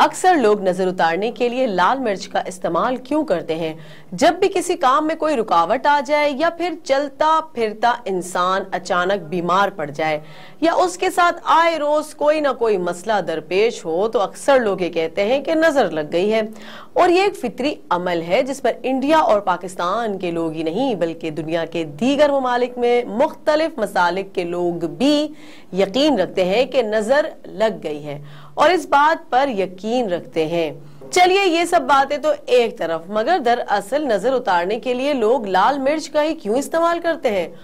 अक्सर लोग नजर उतारने के लिए लाल मिर्च का इस्तेमाल क्यों करते हैं? जब भी किसी काम में कोई रुकावट आ जाए या फिर चलता फिरता इंसान अचानक बीमार पड़ जाए या उसके साथ आए रोज कोई ना कोई मसला दरपेश हो तो अक्सर लोग ये कहते हैं कि नजर लग गई है। और ये एक फितरी अमल है जिस पर इंडिया और पाकिस्तान के लोग ही नहीं बल्कि दुनिया के दीगर ममालिक में मुख्तलिफ मसालिक के लोग भी यकीन रखते हैं कि नजर लग गई है और इस बात पर यकीन रखते हैं। चलिए ये सब बातें तो एक तरफ, मगर दरअसल नजर उतारने के लिए लोग लाल मिर्च का ही क्यों इस्तेमाल करते हैं?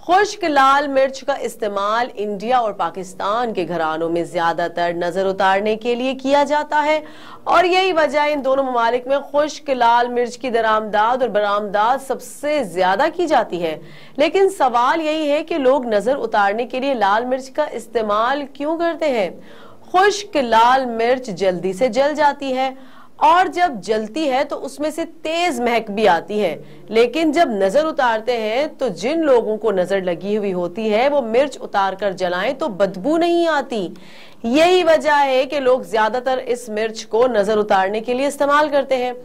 खुश्क लाल मिर्च का इस्तेमाल इंडिया और पाकिस्तान के घरानों में ज्यादातर नजर उतारने के लिए किया जाता है और यही वजह इन दोनों ममालिक में खुश्क लाल मिर्च की दरामदाद और बरामदाद सबसे ज्यादा की जाती है। लेकिन सवाल यही है कि लोग नजर उतारने के लिए लाल मिर्च का इस्तेमाल क्यों करते हैं? खुश्क लाल मिर्च जल्दी से जल जाती है और जब जलती है तो उसमें से तेज महक भी आती है, लेकिन जब नजर उतारते हैं तो जिन लोगों को नजर लगी हुई होती है वो मिर्च उतार कर जलाएं तो बदबू नहीं आती। यही वजह है कि लोग ज्यादातर इस मिर्च को नजर उतारने के लिए इस्तेमाल करते हैं।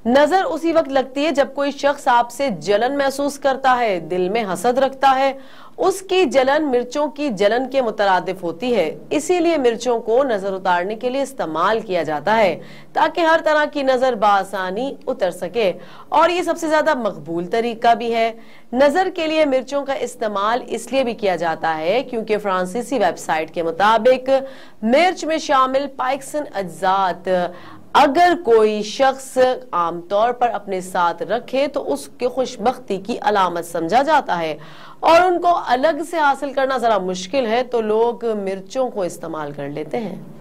नजर उसी वक्त लगती है जब कोई शख्स आपसे जलन महसूस करता है, दिल में हसद रखता है। उसकी जलन मिर्चों की जलन के मुतरादिफ होती है, इसीलिए मिर्चों को नजर उतारने के लिए इस्तेमाल किया जाता है ताकि हर तरह की नजर बासानी उतर सके और ये सबसे ज्यादा मकबूल तरीका भी है। नजर के लिए मिर्चों का इस्तेमाल इसलिए भी किया जाता है क्योंकि फ्रांसीसी वेबसाइट के मुताबिक मिर्च में शामिल पाइक्सन अज्जात अगर कोई शख्स आमतौर पर अपने साथ रखे तो उसके खुशबख्ती की अलामत समझा जाता है और उनको अलग से हासिल करना जरा मुश्किल है तो लोग मिर्चों को इस्तेमाल कर लेते हैं।